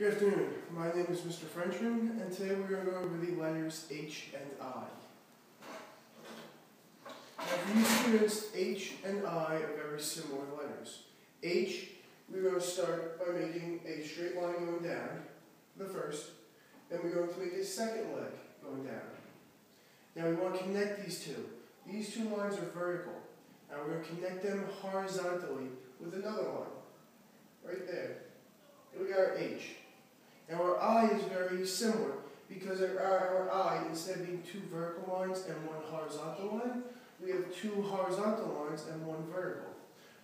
Good afternoon. My name is Mr. Frenchman, and today we're going to go over the letters H and I. Now, for you students, H and I are very similar letters. H, we're going to start by making a straight line going down, the first. Then we're going to make a second leg going down. Now we want to connect these two. These two lines are vertical. Now we're going to connect them horizontally with another line, right there. Here we got our H. Now our I is very similar because our I, instead of being two vertical lines and one horizontal line, we have two horizontal lines and one vertical.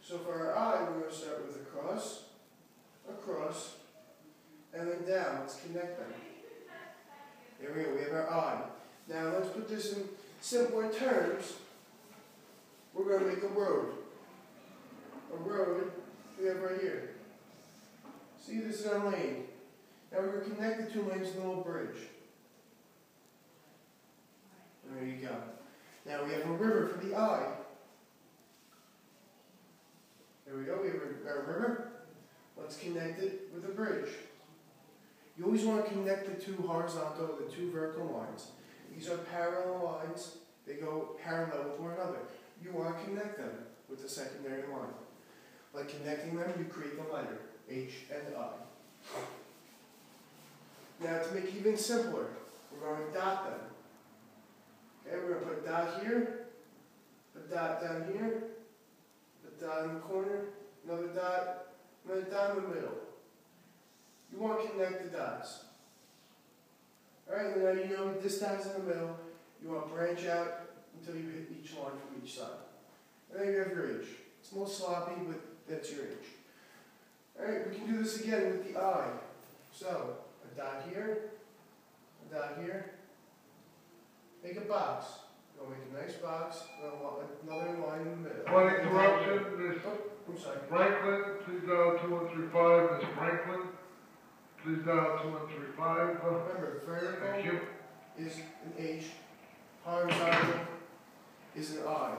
So for our I, we're going to start with across, across, and then down. Let's connect them. There we go, we have our I. Now let's put this in simpler terms. We're going to make a road. A road we have right here. See, this is our lane. Now we're going to connect the two lanes in a little bridge. There you go. Now we have a river for the I. There we go, we have our river. Let's connect it with a bridge. You always want to connect the two horizontal, the two vertical lines. These are parallel lines. They go parallel with one another. You want to connect them with the secondary line. By connecting them, you create the letter H and I. Now to make it even simpler, we're going to dot them. Okay, we're going to put a dot here, a dot down here, a dot in the corner, another dot in the middle. You want to connect the dots. Alright, now you know this dot is in the middle. You want to branch out until you hit each line from each side. And then you have your H. It's a little sloppy, but that's your H. Alright, we can do this again with the I. So, a dot here, a dot here. Make a box. We'll make a nice box, another line in the middle. One interruption, Miss I'm sorry. Franklin, please dial 2135. Miss Franklin, please dial 2135. Remember, vertical is an H, horizontal is an I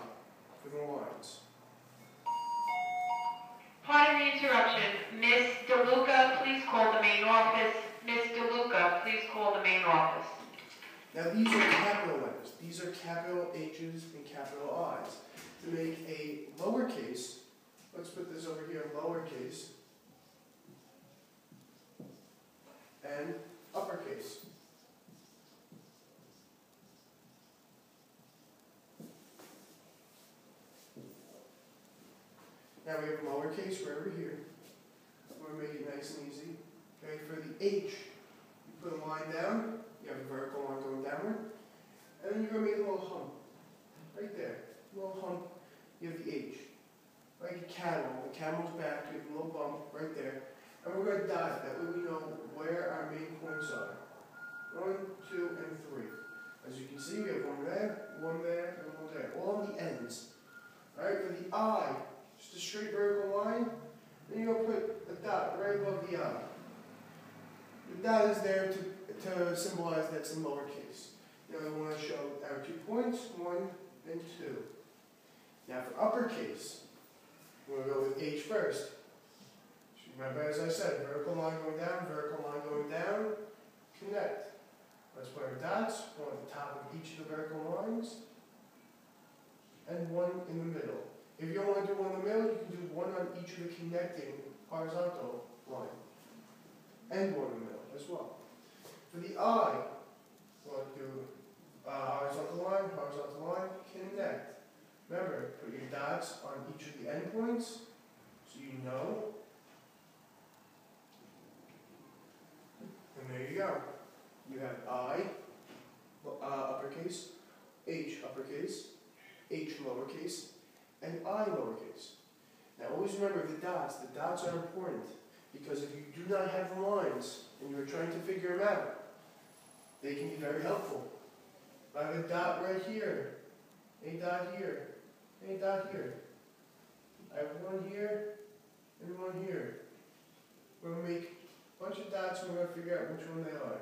for the lines. Pardon the interruption. Ms. DeLuca, please call the main office. Ms. DeLuca, please call the main office. Now these are capital letters. These are capital H's and capital I's. To make a lowercase, let's put this over here, lowercase, and uppercase. Now we have lowercase right over here. We're going to make it nice and easy. Okay, for the H, you put a line down. You have a vertical line going downward. And then you're going to make a little hump. Right there. A little hump. You have the H. Like a camel. The camel's back. You have a little bump right there. And we're going to dot it. That way we know where our main points are. 1, 2, and 3. As you can see, we have one there, and one there. All on the ends. Alright, for the I, just a straight vertical line. Then you're going to put a dot right above the I. The dot is there to symbolize that's in lowercase. Now we want to show our 2 points, 1 and 2. Now for uppercase, we're going to go with H first. Remember, as I said, vertical line going down, connect. Let's put our dots, one at the top of each of the vertical lines, and one in the middle. If you don't want to do one in the middle, you can do one on each of the connecting horizontal line, and one in the middle as well. For the I, we'll do horizontal line, connect. Remember, put your dots on each of the endpoints, so you know. And there you go. You have I, uppercase, H uppercase, H lowercase, and I lowercase. Now always remember the dots. The dots are important because if you do not have the lines and you're trying to figure them out, they can be very helpful. I have a dot right here, a dot here, a dot here. I have one here and one here. We're going to make a bunch of dots and we're going to figure out which one they are.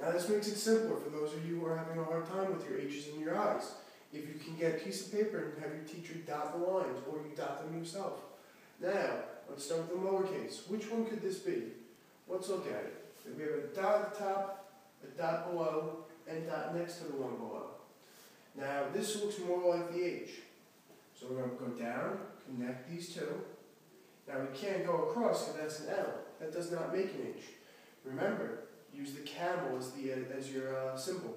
Now this makes it simpler for those of you who are having a hard time with your H's and your I's. If you can get a piece of paper and have your teacher dot the lines, or you dot them yourself. Now, let's start with the lowercase. Which one could this be? Let's look at it. We have a dot at the top, a dot below, and a dot next to the one below. Now, this looks more like the H. So we're going to go down, connect these two. Now, we can't go across because that's an L. That does not make an H. Remember, use the camel as your symbol.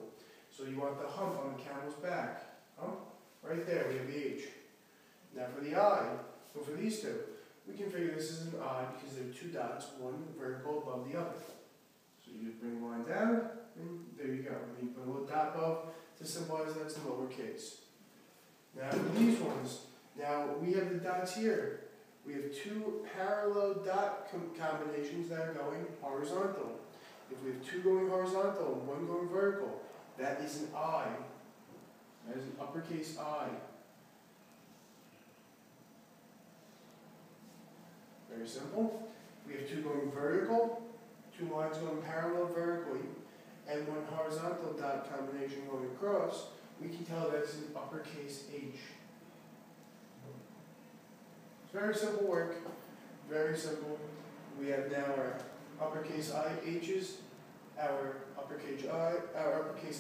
So you want the hump on the camel's back. Hump, right there, we have the H. Now for the I, well for these two, we can figure this is an I because there are two dots, one vertical above the other. So you just bring the line down, and there you go. And you put a little dot above to symbolize that's in lowercase. Now for these ones, now we have the dots here. We have two parallel dot combinations that are going horizontal. If we have two going horizontal and one going vertical, that is an I. That is an uppercase I. Very simple. We have two going vertical, two lines going parallel vertically, and one horizontal dot combination going across. We can tell that's an uppercase H. It's very simple work. Very simple. We have now our uppercase I H's, our uppercase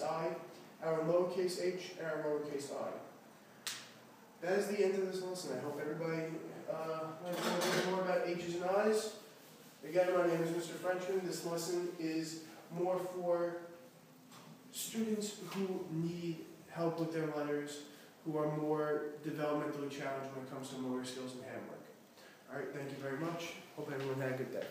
I, our lowercase h, and our lowercase I. That is the end of this lesson. I hope everybody learned a little bit more about H's and I's. Again, my name is Mr. Frenchman. This lesson is more for students who need help with their letters, who are more developmentally challenged when it comes to motor skills and handwork. All right, thank you very much. Hope everyone had a good day.